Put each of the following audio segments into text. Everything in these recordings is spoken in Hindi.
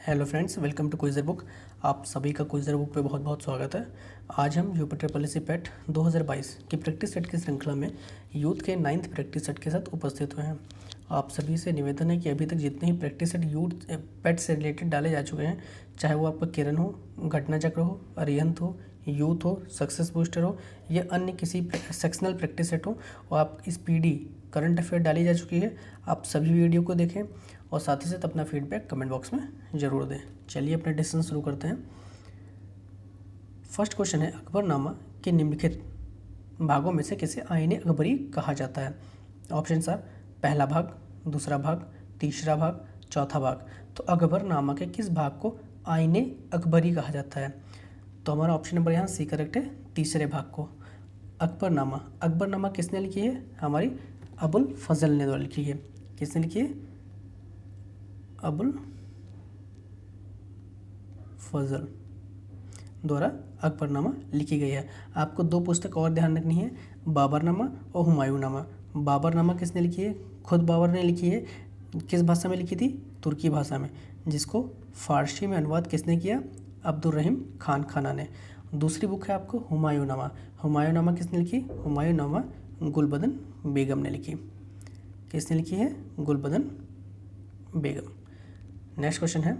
Hello friends, welcome to quizzer book. आप सभी का क्विज़र बुक पे बहुत बहुत स्वागत है। आज हम यूपी पॉलिसी पेट 2022 की प्रैक्टिस सेट की श्रृंखला में यूथ के 9th प्रैक्टिस सेट के साथ उपस्थित हुए हैं। आप सभी से निवेदन है कि अभी तक जितने ही प्रैक्टिस सेट यूथ पेट से रिलेटेड डाले जा चुके हैं, चाहे वो आपका किरण हो, घटना चक्र हो, अरिहंत हो, यूथ हो, सक्सेस बूस्टर हो या अन्य किसी सेक्शनल प्रैक्टिस सेट हो, और आप इस पीडी करंट अफेयर डाली जा चुकी है। आप सभी वीडियो को देखें और साथ ही साथ अपना फीडबैक कमेंट बॉक्स में ज़रूर दें। चलिए अपना डिस्कशन शुरू करते हैं। फर्स्ट क्वेश्चन है, अकबरनामा के निम्नलिखित भागों में से किसे आईने अकबरी कहा जाता है? ऑप्शन आर पहला भाग, दूसरा भाग, तीसरा भाग, चौथा भाग। तो अकबरनामा के किस भाग को आईने अकबरी कहा जाता है? तो हमारा ऑप्शन नंबर यहाँ सी करेक्ट है, तीसरे भाग को। अकबरनामा किसने लिखी है? हमारी अबुल फजल ने द्वारा लिखी है। किसने लिखी है? अबुल फजल द्वारा अकबरनामा लिखी गई है। आपको दो पुस्तक और ध्यान रखनी है, बाबरनामा और हुमायूंनामा। बाबरनामा किसने लिखी है? खुद बाबर ने लिखी है। किस भाषा में लिखी थी? तुर्की भाषा में, जिसको फारसी में अनुवाद किसने किया? अब्दुल रहीम खान खाना ने। दूसरी बुक है आपको हुमायूंनामा। हुमायूंनामा किसने लिखी? हुमायूंनामा गुलबदन बेगम ने लिखी। किसने लिखी है? गुलबदन बेगम। नेक्स्ट क्वेश्चन है,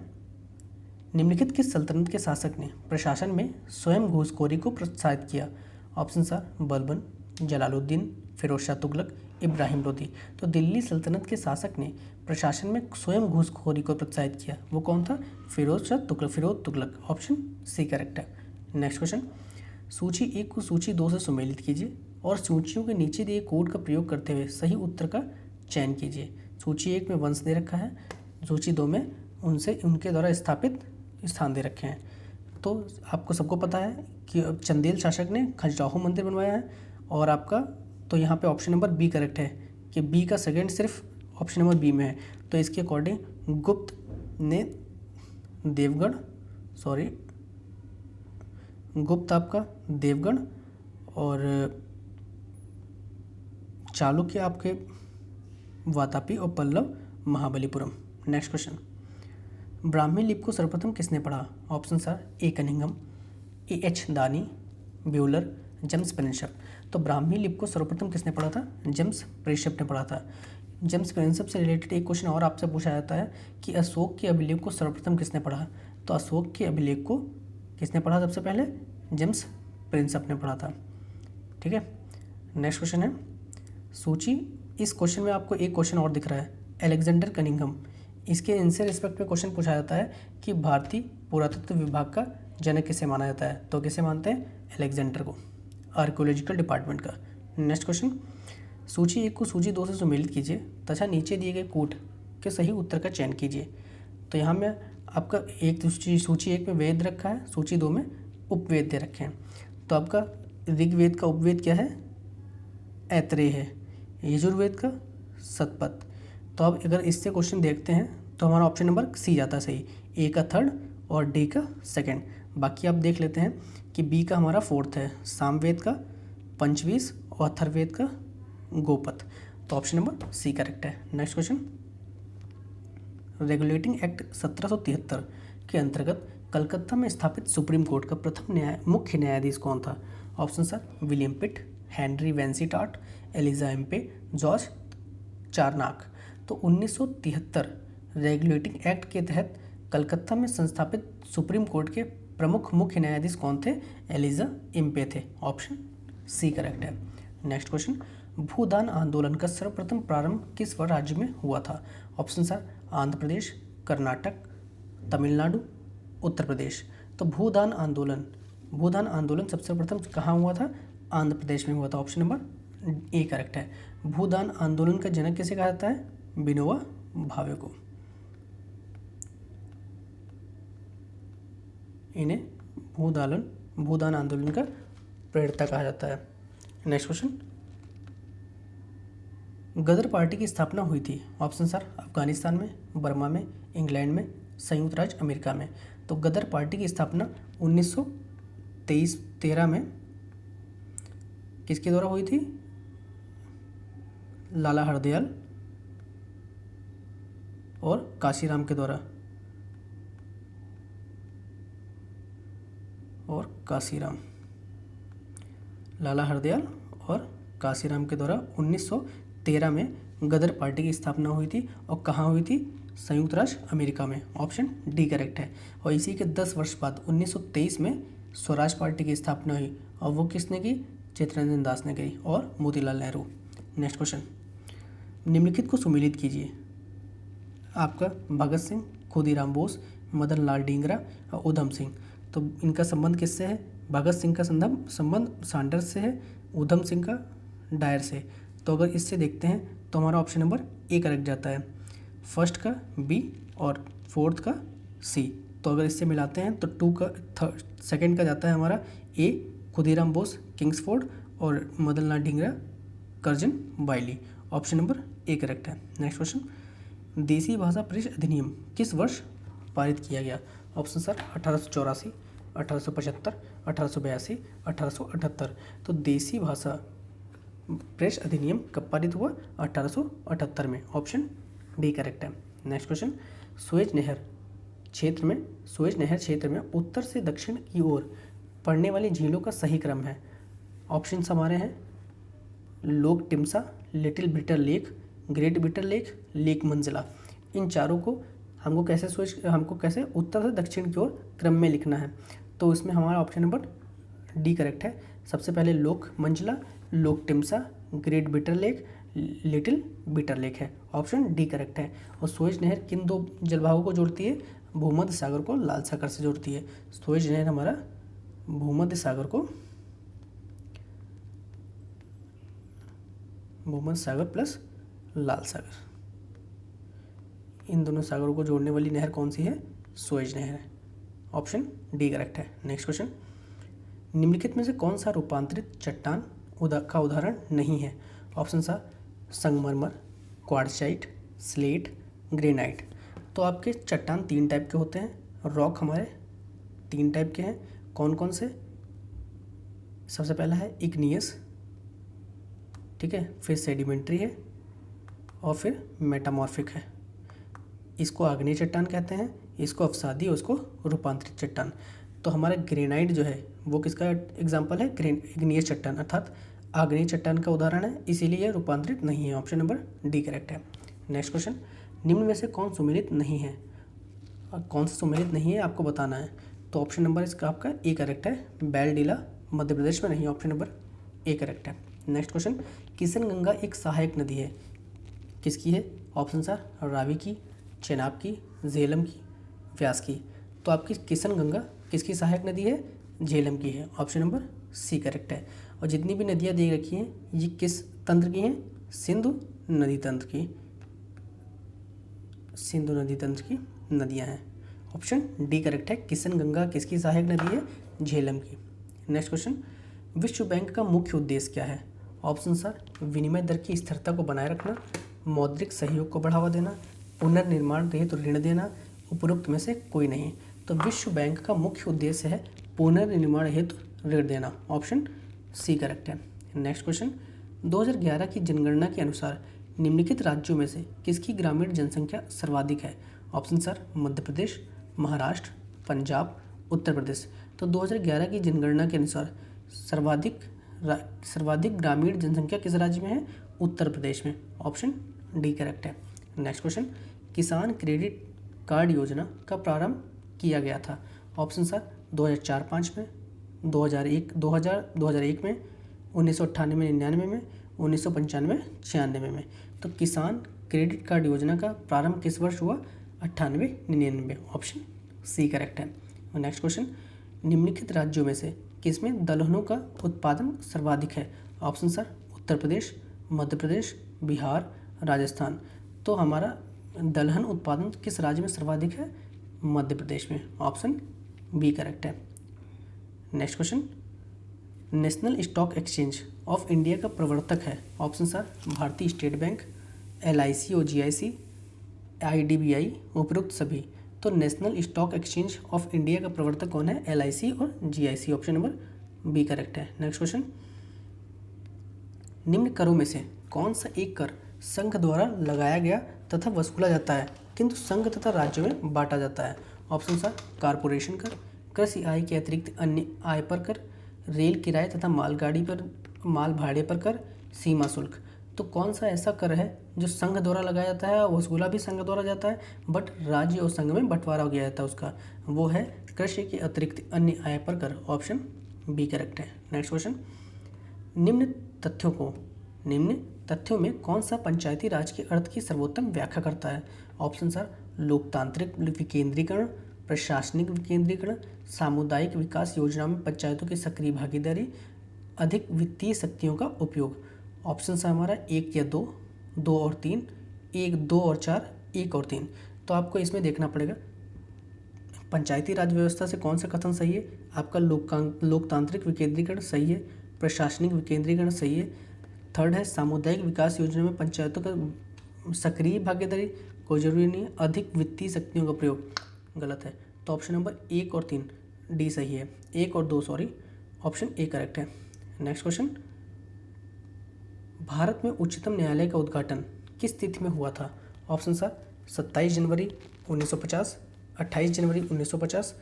निम्नलिखित किस सल्तनत के शासक ने प्रशासन में स्वयं घूसखोरी को प्रोत्साहित किया? Option are Balban, Jalaluddin, Firoz Shah Tughlaq, Ibrahim Lodi. तो दिल्ली सल्तनत के शासक ने प्रशासन में स्वयं घूसखोरी को प्रोत्साहित किया, वो कौन था? Firoz Tughlaq. Option C correct है। नेक्स्ट क्वेश्चन, सूची 1 को सूची 2 से सुमेलित कीजिए और सूचियों के नीचे दिए कोड का प्रयोग करते हुए सही उत्तर का चयन कीजिए। सूची 1 में वंश दे रखा है, सूची 2 में उनके द्वारा स्थापित स्थान दे रखे हैं। तो आपको सबको पता है कि चंदेल शासक ने खजुराहो मंदिर बनवाया है, और आपका तो यहाँ पे ऑप्शन नंबर बी करेक्ट है कि बी का सेकंड सिर्फ ऑप्शन नंबर बी में है। तो इसके अकॉर्डिंग गुप्त ने गुप्त आपका देवगढ़ और चालुक्य आपके वातापी और पल्लव महाबलीपुरम। नेक्स्ट क्वेश्चन, ब्राह्मी लिपि को सर्वप्रथम किसने पढ़ा? Option are A Cunningham, A H Dani, Buhler, James Prinsep. तो ब्राह्मी लिपि को सर्वप्रथम किसने पढ़ा था? जेम्स प्रिंसप ने पढ़ा था। जेम्स प्रिंसप से रिलेटेड एक क्वेश्चन और आपसे पूछा जाता है कि अशोक के अभिलेख को सर्वप्रथम किसने पढ़ा? तो अशोक के अभिलेख को किसने पढ़ा सबसे पहले? जेम्स प्रिंसप ने पढ़ा था। ठीक है। नेक्स्ट क्वेश्चन है सूची, इस क्वेश्चन में आपको एक क्वेश्चन और दिख रहा है, अलेक्जेंडर कनिंघम। इसके इनसे रिस्पेक्ट में क्वेश्चन पूछा जाता है कि भारतीय पुरातत्व विभाग का जनक किसे माना जाता है? तो किसे मानते हैं? अलेक्जेंडर को, आर्कियोलॉजिकल डिपार्टमेंट का। नेक्स्ट क्वेश्चन, सूची 1 को सूची 2 से सुमेलित कीजिए तथा नीचे दिए गए कूट के सही उत्तर का चयन कीजिए। तो यहाँ में आपका सूची 1 में वेद रखा है, सूची 2 में उपवेद दे रखे हैं। तो आपका ऋग्वेद का उपवेद क्या है? ऐत्रेय है। यजुर्वेद का सतपथ। तो अब अगर इससे क्वेश्चन देखते हैं तो हमारा ऑप्शन नंबर सी जाता है सही, ए का थर्ड और डी का सेकंड। बाकी आप देख लेते हैं कि बी का हमारा फोर्थ है, सामवेद का पंचवीस और अथर्ववेद का गोपथ। तो ऑप्शन नंबर सी करेक्ट है। नेक्स्ट क्वेश्चन, रेगुलेटिंग एक्ट 1773 के अंतर्गत कलकत्ता में स्थापित सुप्रीम कोर्ट का प्रथम मुख्य न्यायाधीश कौन था? Option sir William Pitt, Henry Vansittart, Elijah Impey, George Charnock. तो 1973 रेगुलेटिंग एक्ट के तहत कलकत्ता में संस्थापित सुप्रीम कोर्ट के प्रमुख मुख्य न्यायाधीश कौन थे? एलिजा एम्पे थे। ऑप्शन सी करेक्ट है। नेक्स्ट क्वेश्चन, भूदान आंदोलन का सर्वप्रथम प्रारंभ किस राज्य में हुआ था? Option sir Andhra Pradesh, Karnataka, Tamil Nadu, Uttar Pradesh. तो भूदान आंदोलन सबसे प्रथम कहाँ हुआ था? आंध्र प्रदेश में हुआ था। ऑप्शन नंबर ए करेक्ट है। भूदान आंदोलन का जनक किसे कहा जाता है? विनोबा भावे को। इन्हें भूदान आंदोलन का प्रेरता कहा जाता है। नेक्स्ट क्वेश्चन, गदर पार्टी की स्थापना हुई थी? ऑप्शन सर अफगानिस्तान में, बर्मा में, इंग्लैंड में, संयुक्त राज्य अमेरिका में। तो गदर पार्टी की स्थापना 1913 में किसके द्वारा हुई थी? लाला हरदयाल और काशीराम के द्वारा। और काशीराम, लाला हरदयाल और काशीराम के द्वारा 1913 में गदर पार्टी की स्थापना हुई थी। और कहाँ हुई थी? संयुक्त राष्ट्र अमेरिका में। ऑप्शन डी करेक्ट है। और इसी के 10 वर्ष बाद 1923 में स्वराज पार्टी की स्थापना हुई, और वो किसने की? चित्तरंजन दास ने करी और मोतीलाल नेहरू। नेक्स्ट क्वेश्चन, निम्नलिखित को सुमेलित कीजिए। आपका भगत सिंह, खुदीराम बोस, मदन लाल डींगरा और उधम सिंह। तो इनका संबंध किससे है? भगत सिंह का संबंध सैंडर्स से है, उधम सिंह का डायर से। तो अगर इससे देखते हैं तो हमारा ऑप्शन नंबर ए करेक्ट जाता है, फर्स्ट का बी और फोर्थ का सी। तो अगर इससे मिलाते हैं तो टू का सेकंड का जाता है हमारा ए, खुदीराम बोस किंग्सफोर्ड और Madan Lal Dhingra Curzon Wyllie. Option number A correct है। नेक्स्ट क्वेश्चन, देसी भाषा परिषद अधिनियम किस वर्ष पारित किया गया? Option sir 1884, 1875, 1882, 1878। तो देसी भाषा प्रेस अधिनियम कब पारित हुआ? 1878 में। ऑप्शन डी करेक्ट है। नेक्स्ट क्वेश्चन, सुएज नहर क्षेत्र में उत्तर से दक्षिण की ओर पड़ने वाली झीलों का सही क्रम है। ऑप्शन हमारे हैं lake Timsah, little bitter lake, great bitter lake, lake Manzala. इन चारों को हमको कैसे उत्तर से दक्षिण की ओर क्रम में लिखना है। तो इसमें हमारा ऑप्शन नंबर डी करेक्ट है। सबसे पहले lake Manzala, lake Timsah, great bitter lake, little bitter lake है। ऑप्शन डी करेक्ट है। और सुएज नहर किन दो जलवायु को जोड़ती है? भूमध्य सागर को लाल सागर से जोड़ती है। सुएज नहर हमारा भूमध्य सागर प्लस लाल सागर, इन दोनों सागरों को जोड़ने वाली नहर कौन सी है? सुएज नहर है। ऑप्शन डी करेक्ट है। नेक्स्ट क्वेश्चन, निम्नलिखित में से कौन सा रूपांतरित चट्टान का उदाहरण नहीं है? ऑप्शन सा संगमरमर, क्वार्टजाइट, स्लेट, ग्रेनाइट। तो आपके चट्टान 3 टाइप के होते हैं, रॉक हमारे 3 टाइप के हैं। कौन कौन से? सबसे पहला है इग्नियस, ठीक है, फिर सेडिमेंट्री है और फिर मेटामॉर्फिक है। इसको आग्नेय चट्टान कहते हैं, इसको अवसादी और इसको रूपांतरित चट्टान। तो हमारा ग्रेनाइट जो है वो किसका एग्जाम्पल है? इग्नियस चट्टान अर्थात आग्नेय चट्टान का उदाहरण है, इसीलिए यह रूपांतरित नहीं है। ऑप्शन नंबर डी करेक्ट है। नेक्स्ट क्वेश्चन, निम्न में से कौन सुमेलित नहीं है? कौन सा सुमेलित नहीं है आपको बताना है। तो ऑप्शन नंबर इसका आपका ए करेक्ट है, बैलडीला मध्य प्रदेश में नहीं। ऑप्शन नंबर ए करेक्ट है। नेक्स्ट क्वेश्चन, किशनगंगा एक सहायक नदी है, किसकी है? ऑप्शन सर रावी की, चेनाब की, झेलम की, व्यास की। तो आपकी किशनगंगा किसकी सहायक नदी है? झेलम की है। ऑप्शन नंबर सी करेक्ट है। और जितनी भी नदियाँ दे रखी हैं ये किस तंत्र की हैं? सिंधु नदी तंत्र की नदियाँ हैं। ऑप्शन डी करेक्ट है। किशनगंगा किसकी सहायक नदी है? झेलम की। नेक्स्ट क्वेश्चन, विश्व बैंक का मुख्य उद्देश्य क्या है? ऑप्शन सर विनिमय दर की स्थिरता को बनाए रखना, मौद्रिक सहयोग को बढ़ावा देना, पुनर्निर्माण हेतु ऋण देना, उपरोक्त में से कोई नहीं। तो विश्व बैंक का मुख्य उद्देश्य है पुनर्निर्माण हेतु ऋण देना। ऑप्शन सी करेक्ट है। नेक्स्ट क्वेश्चन, 2011 की जनगणना के अनुसार निम्नलिखित राज्यों में से किसकी ग्रामीण जनसंख्या सर्वाधिक है? Option sir Madhya Pradesh, Maharashtra, Punjab, Uttar Pradesh. तो 2011 की जनगणना के अनुसार सर्वाधिक ग्रामीण जनसंख्या किस राज्य में है? उत्तर प्रदेश में। ऑप्शन डी करेक्ट है। नेक्स्ट क्वेश्चन, किसान क्रेडिट कार्ड योजना का प्रारंभ किया गया था? ऑप्शन सर 2004-05 में, 2001 में, 1998-99 में, 1995-96 में। तो किसान क्रेडिट कार्ड योजना का प्रारंभ किस वर्ष हुआ? 98-99। ऑप्शन सी करेक्ट है। नेक्स्ट क्वेश्चन, निम्नलिखित राज्यों में से किसमें दलहनों का उत्पादन सर्वाधिक है? Option sir Uttar Pradesh, Madhya Pradesh, Bihar, Rajasthan. तो हमारा दलहन उत्पादन किस राज्य में सर्वाधिक है? मध्य प्रदेश में। ऑप्शन बी करेक्ट है। Next question, national stock exchange of India का प्रवर्तक है? ऑप्शन सर भारतीय स्टेट बैंक, LIC और GIC, IDBI, उपरोक्त सभी। तो national stock exchange of India का प्रवर्तक कौन है? LIC और GIC। Option number B correct है। नेक्स्ट क्वेश्चन, निम्न करों में से कौन सा एक कर संघ द्वारा लगाया गया तथा वसूला जाता है किंतु संघ तथा राज्यों में बांटा जाता है? ऑप्शन सर कारपोरेशन कर, कृषि आय के अतिरिक्त अन्य आय पर कर, रेल किराए तथा मालगाड़ी पर माल भाड़े पर कर, सीमा शुल्क। तो कौन सा ऐसा कर है जो संघ द्वारा लगाया जाता है, वसूला भी संघ द्वारा जाता है, बट राज्य और संघ में बंटवारा हो गया जाता है उसका, वो है कृषि के अतिरिक्त अन्य आय पर कर। ऑप्शन बी करेक्ट है। नेक्स्ट क्वेश्चन, निम्न तथ्यों में कौन सा पंचायती राज के अर्थ की सर्वोत्तम व्याख्या करता है? ऑप्शन सर लोकतांत्रिक विकेंद्रीकरण, प्रशासनिक विकेंद्रीकरण, सामुदायिक विकास योजना में पंचायतों की सक्रिय भागीदारी, अधिक वित्तीय शक्तियों का उपयोग। ऑप्शन है हमारा 1 या 2, 2 और 3, 1, 2 और 4, 1 और 3। तो आपको इसमें देखना पड़ेगा पंचायती राज व्यवस्था से कौन सा कथन सही है। आपका लोकतांत्रिक विकेंद्रीकरण सही है, प्रशासनिक विकेंद्रीकरण सही है, थर्ड है सामुदायिक विकास योजना में पंचायतों का सक्रिय भागीदारी, कोई जरूरी नहीं है, अधिक वित्तीय शक्तियों का प्रयोग गलत है। तो ऑप्शन नंबर 1 और 3 डी सही है, 1 और 2 सॉरी, ऑप्शन ए करेक्ट है। नेक्स्ट क्वेश्चन, भारत में उच्चतम न्यायालय का उद्घाटन किस तिथि में हुआ था? ऑप्शन सर 27 जनवरी 1950, 28 जनवरी 1950,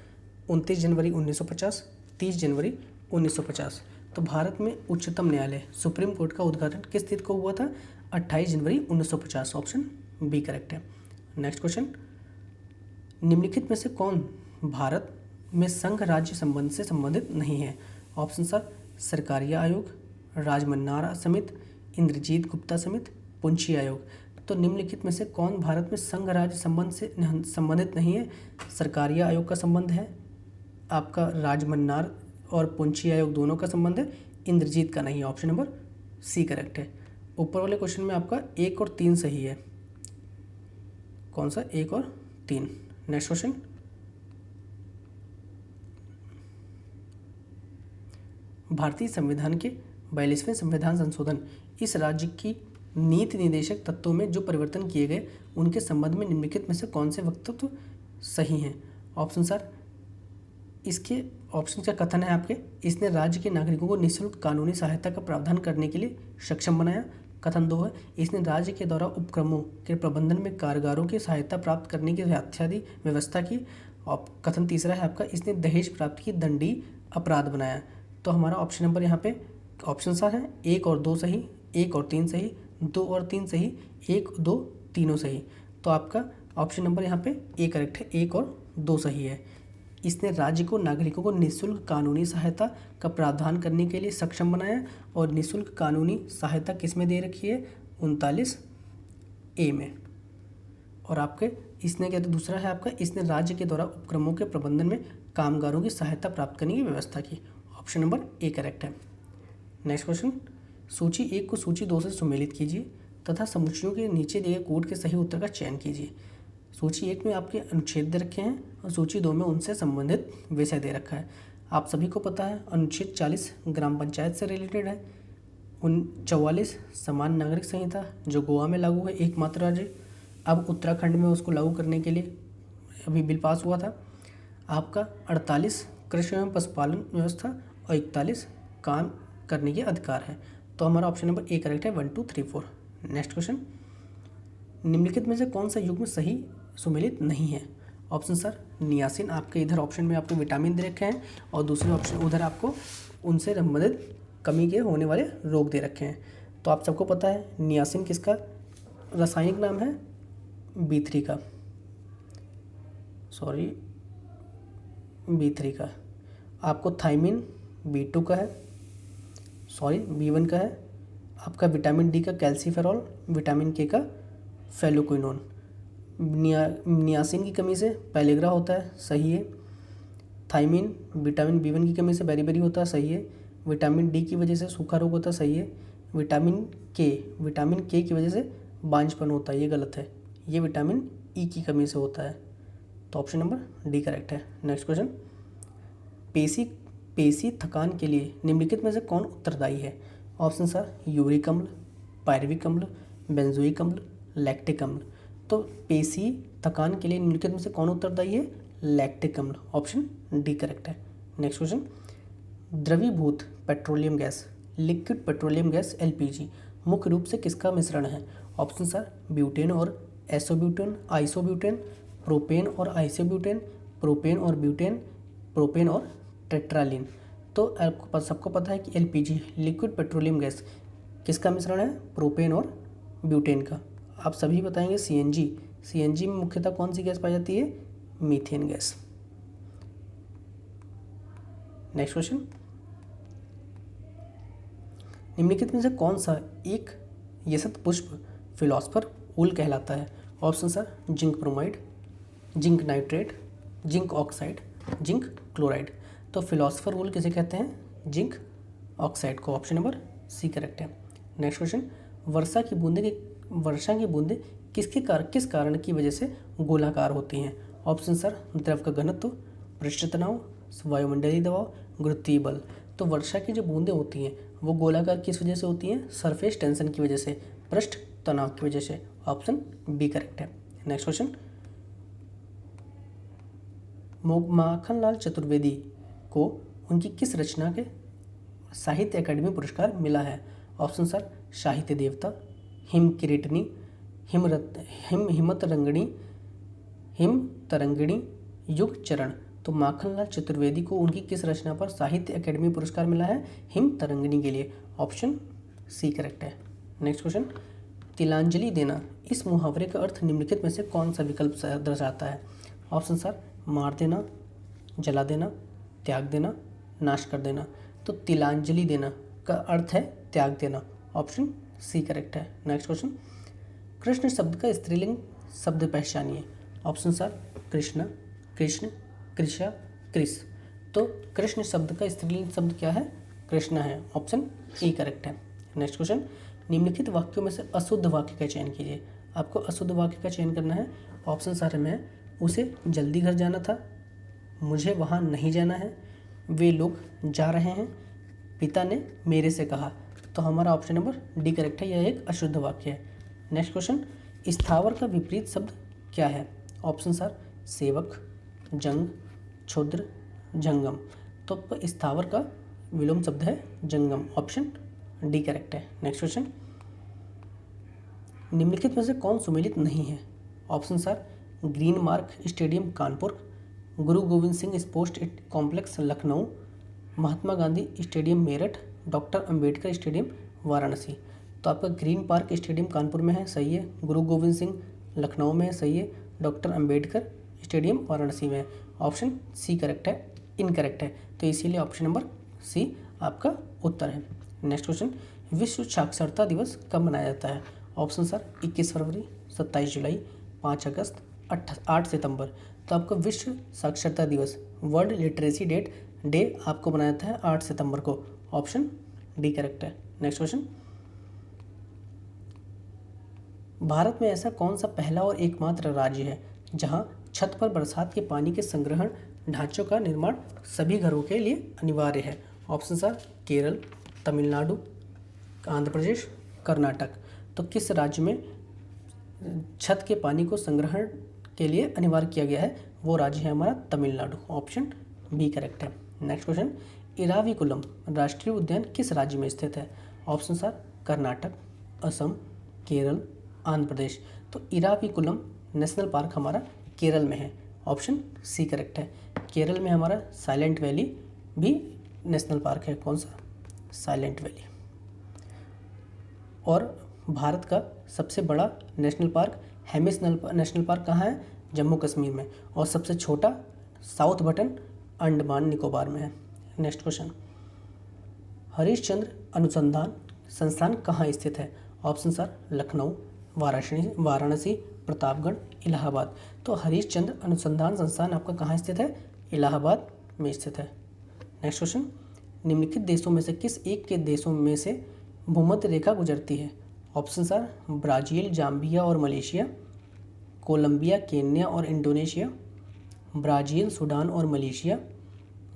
29 जनवरी 1950, 30 जनवरी 1950। तो भारत में उच्चतम न्यायालय सुप्रीम कोर्ट का उद्घाटन किस तिथि को हुआ था? 28 जनवरी 1950। ऑप्शन बी करेक्ट है। नेक्स्ट क्वेश्चन, निम्नलिखित में से कौन भारत में संघ राज्य संबंध से संबंधित नहीं है? ऑप्शन सर सरकारिया आयोग, राजमन्नार समिति, इंद्रजीत गुप्ता समिति, पुंछी आयोग। तो निम्नलिखित में से कौन भारत में संघ राज्य संबंध से संबंधित नहीं है? सरकारिया आयोग का संबंध है, आपका राजमन्नार और पुंछी आयोग दोनों का संबंध है, इंद्रजीत का नहीं है। ऑप्शन नंबर सी करेक्ट है। ऊपर वाले क्वेश्चन में आपका 1 और 3 सही है। कौन सा 1 और 3? नेक्स्ट क्वेश्चन, भारतीय संविधान के 42वें संविधान संशोधन इस राज्य की नीति निदेशक तत्वों में जो परिवर्तन किए गए उनके संबंध में निम्नलिखित में से कौन से वक्तव्य सही हैं? ऑप्शन सर इसके ऑप्शन का कथन है आपके, इसने राज्य के नागरिकों को निःशुल्क कानूनी सहायता का प्रावधान करने के लिए सक्षम बनाया। कथन 2 है, इसने राज्य के द्वारा उपक्रमों के प्रबंधन में कारागारों की सहायता प्राप्त करने की इत्यादि व्यवस्था की। और कथन तीसरा है आपका, इसने दहेज प्राप्ति की दंडनीय अपराध बनाया। तो हमारा ऑप्शन नंबर यहाँ पे ऑप्शन सर है 1 और 2 सही, 1 और 3 सही, 2 और 3 सही, 1, 2 तीनों सही। तो आपका ऑप्शन नंबर यहाँ पे ए करेक्ट है, 1 और 2 सही है। इसने राज्य को नागरिकों को निःशुल्क कानूनी सहायता का प्रावधान करने के लिए सक्षम बनाया। और निःशुल्क कानूनी सहायता किस में दे रखी है? 39 ए में। और आपके इसने क्या, तो दूसरा है आपका, इसने राज्य के द्वारा उपक्रमों के प्रबंधन में कामगारों की सहायता प्राप्त करने की व्यवस्था की। ऑप्शन नंबर ए करेक्ट है। नेक्स्ट क्वेश्चन, सूची 1 को सूची 2 से सुमेलित कीजिए तथा समुच्चयों के नीचे दिए कोड के सही उत्तर का चयन कीजिए। सूची 1 में आपके अनुच्छेद दे रखे हैं और सूची 2 में उनसे संबंधित विषय दे रखा है। आप सभी को पता है अनुच्छेद 40 ग्राम पंचायत से रिलेटेड है, 44 समान नागरिक संहिता जो गोवा में लागू है एकमात्र राज्य, अब उत्तराखंड में उसको लागू करने के लिए अभी बिल पास हुआ था। आपका 48 कृषि एवं पशुपालन व्यवस्था और 41 काम करने के अधिकार है। तो हमारा ऑप्शन नंबर ए करेक्ट है, 1, 2, 3, 4। नेक्स्ट क्वेश्चन, निम्नलिखित में से कौन सा युग्म सही सुमेलित नहीं है? ऑप्शन सर नियासिन, आपके इधर ऑप्शन में आपको विटामिन दे रखे हैं और दूसरे ऑप्शन उधर आपको उनसे संबंधित कमी के होने वाले रोग दे रखे हैं। तो आप सबको पता है नियासिन किसका रासायनिक नाम है? B3 का, सॉरी B3 का। आपको थाइमिन B2 का है, सॉरी B1 का है। आपका विटामिन डी का कैल्सीफेरॉल, विटामिन के का फेलोक्विनोन। नियासिन की कमी से पैलेग्रा होता है, सही है। थाइमिन विटामिन B1 की कमी से बेरीबेरी होता है, सही है। विटामिन डी की वजह से सूखा रोग होता है, सही है। विटामिन के की वजह से बांझपन होता है, ये गलत है। ये विटामिन ई की कमी से होता है। तो ऑप्शन नंबर डी करेक्ट है। नेक्स्ट क्वेश्चन, पेशी थकान के लिए निम्नलिखित में से कौन उत्तरदायी है? ऑप्शन सर यूरिक अम्ल, पायरुविक अम्ल, बेंजोइक अम्ल, लैक्टिक अम्ल। तो पेशी थकान के लिए निम्नलिखित में से कौन उत्तरदायी है? लैक्टिक अम्ल। ऑप्शन डी करेक्ट है। नेक्स्ट क्वेश्चन, द्रवीभूत petroleum gas, liquid petroleum gas LPG मुख्य रूप से किसका मिश्रण है? ऑप्शन सर ब्यूटेन और एसोब्यूटेन, आइसोब्यूटेन, प्रोपेन और आइसोब्यूटेन, प्रोपेन और ब्यूटेन, प्रोपेन और टेट्रालिन। तो आपको सबको पता है कि एलपीजी लिक्विड पेट्रोलियम गैस किसका मिश्रण है? प्रोपेन और ब्यूटेन का। आप सभी बताएंगे सीएनजी। सीएनजी में मुख्यतः कौन सी गैस पाई जाती है? Methane gas. नेक्स्ट क्वेश्चन, निम्नलिखित में से कौन सा एक यशत पुष्प फिलॉसफर वूल कहलाता है? Option sir zinc bromide, zinc nitrate, zinc oxide, zinc chloride. तो फिलॉसफर वूल किसे कहते हैं? जिंक ऑक्साइड को। ऑप्शन नंबर सी करेक्ट है। नेक्स्ट क्वेश्चन, वर्षा की बूंदें किस कारण की वजह से गोलाकार होती हैं? ऑप्शन सर द्रव का घनत्व, पृष्ठ तनाव, वायुमंडलीय दबाव, गुरुत्वीय बल। तो वर्षा की जो बूंदें होती हैं वो गोलाकार किस वजह से होती हैं? सरफेस टेंशन की वजह से, पृष्ठ तनाव की वजह से। ऑप्शन बी करेक्ट है। नेक्स्ट क्वेश्चन, माखनलाल चतुर्वेदी को उनकी किस रचना के साहित्य अकादमी पुरस्कार मिला है? ऑप्शन सर साहित्य देवता, हिम किरीटनी, हिम तरंगिणी, युग चरण। तो माखनलाल चतुर्वेदी को उनकी किस रचना पर साहित्य अकादमी पुरस्कार मिला है? हिम तरंगिणी के लिए। ऑप्शन सी करेक्ट है। नेक्स्ट क्वेश्चन, तिलांजलि देना इस मुहावरे का अर्थ निम्नलिखित में से कौन सा विकल्प दर्शाता है? ऑप्शन सर मार देना, जला देना, त्याग देना, नाश कर देना। तो तिलांजलि देना का अर्थ है त्याग देना। ऑप्शन सी करेक्ट है। नेक्स्ट क्वेश्चन, कृष्ण शब्द का स्त्रीलिंग शब्द पहचानिए। ऑप्शन सर कृष्ण, कृष्ण, कृषा, कृष। तो कृष्ण शब्द का स्त्रीलिंग शब्द क्या है? कृष्ण है। ऑप्शन ए करेक्ट है। नेक्स्ट क्वेश्चन, निम्नलिखित वाक्यों में से अशुद्ध वाक्य का चयन कीजिए। आपको अशुद्ध वाक्य का चयन करना है। ऑप्शन सर में उसे जल्दी घर जाना था, मुझे वहाँ नहीं जाना है, वे लोग जा रहे हैं, पिता ने मेरे से कहा। तो हमारा ऑप्शन नंबर डी करेक्ट है, यह एक अशुद्ध वाक्य है। नेक्स्ट क्वेश्चन, स्थावर का विपरीत शब्द क्या है? ऑप्शन सर सेवक, जंग, क्षुद्र, जंगम। तो स्थावर का विलोम शब्द है जंगम। ऑप्शन डी करेक्ट है। नेक्स्ट क्वेश्चन, निम्नलिखित में से कौन सुमेलित नहीं है? Option sir Green Park stadium Kanpur, Guru Gobind Singh sports complex Lucknow, Mahatma Gandhi stadium Meerut, doctor Ambedkar stadium Varanasi. तो आपका ग्रीन पार्क स्टेडियम कानपुर में है, सही है। गुरु गोविंद सिंह लखनऊ में है, सही है। डॉक्टर अंबेडकर स्टेडियम वाराणसी में है। ऑप्शन सी करेक्ट है, इनकरेक्ट है। तो इसीलिए ऑप्शन नंबर सी आपका उत्तर है। नेक्स्ट क्वेश्चन, विश्व साक्षरता दिवस कब मनाया जाता है? ऑप्शन सर 21 फरवरी, 27 जुलाई, 5 अगस्त, 8 सितंबर। तो आपका विश्व साक्षरता दिवस, वर्ल्ड लिटरेसी डे आपको मनाया जाता है 8 सितंबर को। ऑप्शन डी करेक्ट है। नेक्स्ट क्वेश्चन, भारत में ऐसा कौन सा पहला और एकमात्र राज्य है जहां छत पर बरसात के पानी के संग्रहण ढांचों का निर्माण सभी घरों के लिए अनिवार्य है? Option sir Kerala, Tamil Nadu, Andhra Pradesh, Karnataka. तो किस राज्य में छत के पानी को संग्रहण के लिए अनिवार्य किया गया है? वो राज्य है हमारा तमिलनाडु। ऑप्शन बी करेक्ट है। नेक्स्ट क्वेश्चन, इराविकुलम राष्ट्रीय उद्यान किस राज्य में स्थित है? Option sir Karnataka, Assam, Kerala, Andhra Pradesh. तो इराविकुलम नेशनल पार्क हमारा केरल में है। ऑप्शन सी करेक्ट है। केरल में हमारा साइलेंट वैली भी नेशनल पार्क है। कौन सा? Silent valley. और भारत का सबसे बड़ा national park Hemis national park कहाँ है? जम्मू कश्मीर में। और सबसे छोटा साउथ बटन अंडमान निकोबार में है। नेक्स्ट क्वेश्चन, हरिश्चंद्र अनुसंधान संस्थान कहाँ स्थित है? Option sir Lucknow, Varanasi, Pratapgarh, Allahabad. तो हरिश्चंद्र अनुसंधान संस्थान आपका कहाँ स्थित है? इलाहाबाद में स्थित है। नेक्स्ट क्वेश्चन, निम्नलिखित देशों में से किस एक के देशों में से भूमध्य रेखा गुजरती है? ऑप्शन सर ब्राज़ील, जाम्बिया और मलेशिया, कोलंबिया, केन्या और इंडोनेशिया, ब्राज़ील, सूडान और मलेशिया,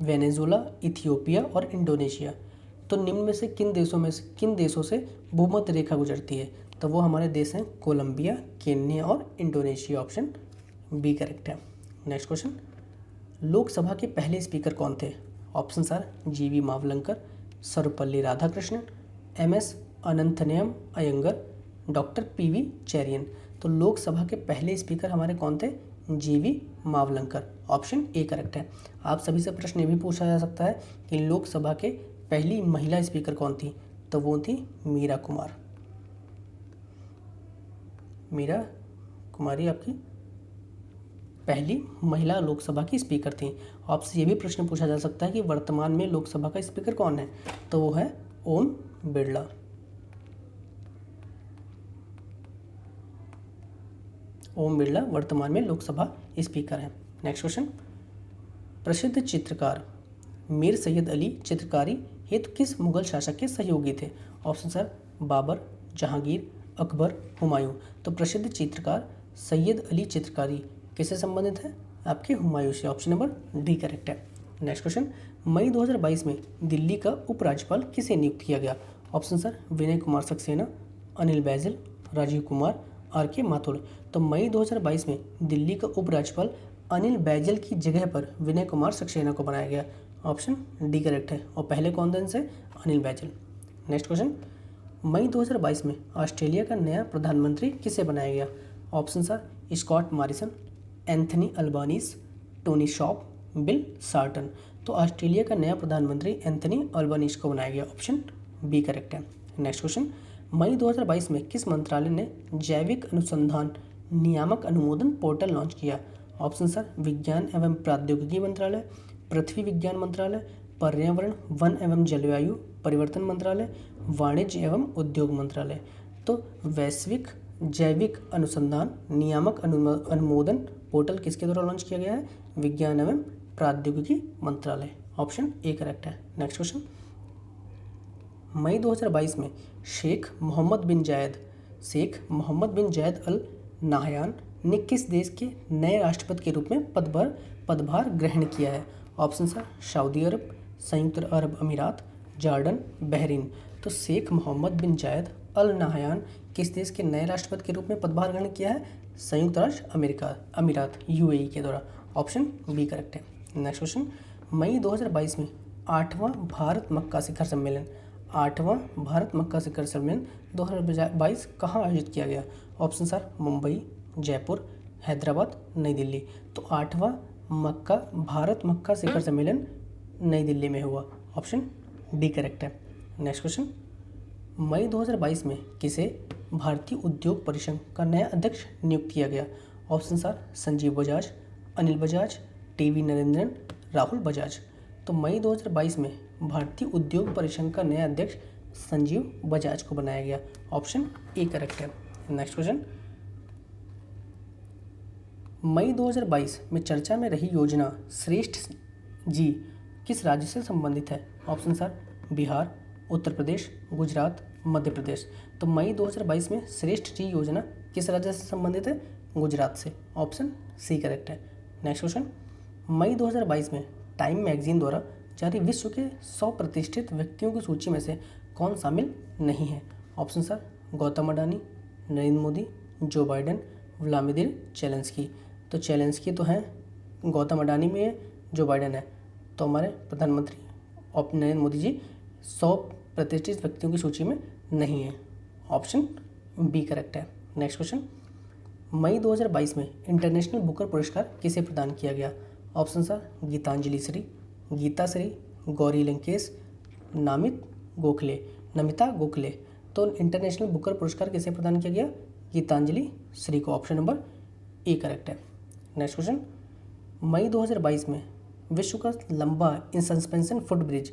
वेनेजुला, इथियोपिया और इंडोनेशिया। तो निम्न में से किन देशों से भूमध्य रेखा गुजरती है? तो वो हमारे देश हैं कोलंबिया, केन्या और इंडोनेशिया। ऑप्शन बी करेक्ट है। नेक्स्ट क्वेश्चन, लोकसभा के पहले स्पीकर कौन थे? Option sir G V Mavalankar, Sarvepalli Radhakrishnan, M S Ananthasayanam Ayyangar, doctor P V Cherian. तो लोकसभा के पहले स्पीकर हमारे कौन थे? जीवी मावलंकर। ऑप्शन ए करेक्ट है। आप सभी से प्रश्न ये भी पूछा जा सकता है कि लोकसभा के पहली महिला स्पीकर कौन थी, तो वो थी मीरा कुमार। मीरा कुमारी आपकी पहली महिला लोकसभा की स्पीकर थी। आपसे ये भी प्रश्न पूछा जा सकता है कि वर्तमान में लोकसभा का स्पीकर कौन है, तो वो है ओम बिरला। ओम बिरला वर्तमान में लोकसभा स्पीकर हैं। नेक्स्ट क्वेश्चन, प्रसिद्ध चित्रकार मीर सैयद अली चित्रकारी हेतु किस मुगल शासक के सहयोगी थे? Option are Babar, Jahangir, Akbar, Humayun. तो प्रसिद्ध चित्रकार सैयद अली चित्रकारी किससे संबंधित है? आपके हुमायूं से। ऑप्शन नंबर डी करेक्ट है। नेक्स्ट क्वेश्चन, मई 2022 में दिल्ली का उपराज्यपाल किसे नियुक्त किया गया? Option are Vinay Kumar Saxena, Anil Baijal, Rajiv Kumar, R K Mathur. तो मई 2022 में दिल्ली का उपराज्यपाल अनिल बैजल की जगह पर विनय कुमार सक्सेना को बनाया गया। ऑप्शन डी करेक्ट है। और पहले कौन थे इनसे? अनिल बैजल। नेक्स्ट क्वेश्चन, मई 2022 में ऑस्ट्रेलिया का नया प्रधानमंत्री किसे बनाया गया? Option sir Scott Morrison, Anthony Albanese, Tony Shop, Bill Shorten. तो ऑस्ट्रेलिया का नया प्रधानमंत्री एंथनी अल्बानीज को बनाया गया। ऑप्शन बी करेक्ट है। नेक्स्ट क्वेश्चन, मई 2022 में किस मंत्रालय ने जैविक अनुसंधान नियामक अनुमोदन पोर्टल लॉन्च किया? ऑप्शन सर विज्ञान एवं प्रौद्योगिकी मंत्रालय, पृथ्वी विज्ञान मंत्रालय, पर्यावरण वन एवं जलवायु परिवर्तन मंत्रालय, वाणिज्य एवं उद्योग मंत्रालय। तो वैश्विक जैविक अनुसंधान नियामक अनुमोदन पोर्टल किसके द्वारा लॉन्च किया गया है? विज्ञान एवं प्रौद्योगिकी मंत्रालय। ऑप्शन ए करेक्ट है। नेक्स्ट क्वेश्चन, मई 2022 में शेख मोहम्मद बिन जायद अल नाहयान ने किस देश के नए राष्ट्रपति के रूप में पदभार ग्रहण किया है? ऑप्शन सर सऊदी अरब, संयुक्त अरब अमीरात, जॉर्डन, बहरीन। तो शेख मोहम्मद बिन जायद अल नाहयान किस देश के नए राष्ट्रपति के रूप में पदभार ग्रहण किया है? संयुक्त राष्ट्र अमीरात यूएई के द्वारा। ऑप्शन बी करेक्ट है। नेक्स्ट क्वेश्चन, मई 2022 में 8वां भारत मक्का शिखर सम्मेलन 2022 कहाँ आयोजित किया गया? ऑप्शन सर मुंबई, जयपुर, हैदराबाद, नई दिल्ली। तो 8वां भारत मक्का शिखर सम्मेलन नई दिल्ली में हुआ। ऑप्शन डी करेक्ट है। नेक्स्ट क्वेश्चन, मई 2022 में किसे भारतीय उद्योग परिसंघ का नया अध्यक्ष नियुक्त किया गया? Option sir Sanjeev Bajaj, Anil Bajaj, TV Narendran, Rahul Bajaj. तो मई 2022 में भारतीय उद्योग परिसंघ का नया अध्यक्ष संजीव बजाज को बनाया गया। ऑप्शन ए करेक्ट है। नेक्स्ट क्वेश्चन, मई 2022 में चर्चा में रही योजना श्रेष्ठ जी किस राज्य से संबंधित है? Option sir Bihar, Uttar Pradesh, Gujarat, Madhya Pradesh. तो मई 2022 में श्रेष्ठ जी योजना किस राज्य से संबंधित है? गुजरात से। ऑप्शन सी करेक्ट है। नेक्स्ट क्वेश्चन, मई 2022 में टाइम मैगजीन द्वारा जारी विश्व के 100 प्रतिष्ठित व्यक्तियों की सूची में से कौन शामिल नहीं है? Option sir Gautam Adani, Narendra Modi, Joe Biden, Vladimir Zelensky. तो जेलेंस्की तो हैं, गौतम अडानी में है, जो बाइडेन है। तो हमारे प्रधानमंत्री नरेंद्र मोदी जी 100 प्रतिष्ठित व्यक्तियों की सूची में नहीं है। ऑप्शन बी करेक्ट है। नेक्स्ट क्वेश्चन, मई 2022 में इंटरनेशनल बुकर पुरस्कार किसे प्रदान किया गया? Option are Geetanjali Shree, Geeta Shree, Gauri Lankesh, Namita Gokhale. तो इंटरनेशनल बुकर पुरस्कार किसे प्रदान किया गया? गीतांजलि श्री को। ऑप्शन नंबर ए करेक्ट है। नेक्स्ट क्वेश्चन, मई 2022 में विश्व का लंबा in suspension foot bridge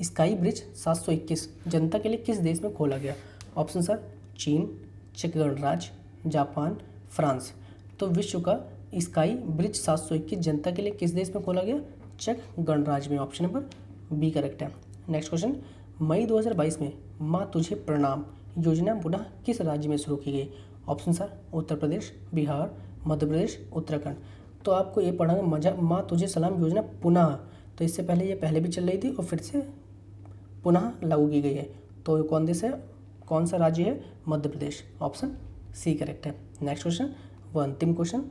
sky bridge 721 जनता के लिए किस देश में खोला गया? ऑप्शन सर चीन, चेक गणराज्य, जापान, फ्रांस। तो विश्व का स्काई ब्रिज 721 जनता के लिए किस देश में खोला गया? चेक गणराज्य में। ऑप्शन नंबर बी करेक्ट है। नेक्स्ट क्वेश्चन, मई 2022 में माँ तुझे प्रणाम योजना पुनः किस राज्य में शुरू की गई? Option sir Uttar Pradesh, Bihar, Madhya Pradesh, Uttarakhand. तो आपको ये पढ़ना माँ तुझे सलाम योजना पुनः, तो इससे पहले ये पहले भी चल रही थी और फिर से पुनः लागू की गई है। तो कौन देश है, कौन सा राज्य है? मध्य प्रदेश। ऑप्शन सी करेक्ट है। नेक्स्ट क्वेश्चन, वो अंतिम क्वेश्चन,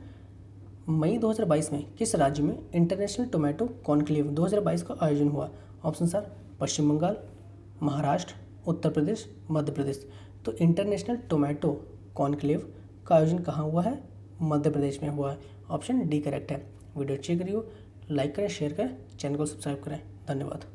मई 2022 में किस राज्य में इंटरनेशनल टोमेटो कॉन्क्लेव 2022 का आयोजन हुआ? ऑप्शन सर पश्चिम बंगाल, महाराष्ट्र, उत्तर प्रदेश, मध्य प्रदेश। तो इंटरनेशनल टोमेटो कॉन्क्लेव का आयोजन कहाँ हुआ है? मध्य प्रदेश में हुआ है। ऑप्शन डी करेक्ट है। वीडियो अच्छी करिए, लाइक करें, शेयर करें, चैनल को सब्सक्राइब करें। धन्यवाद।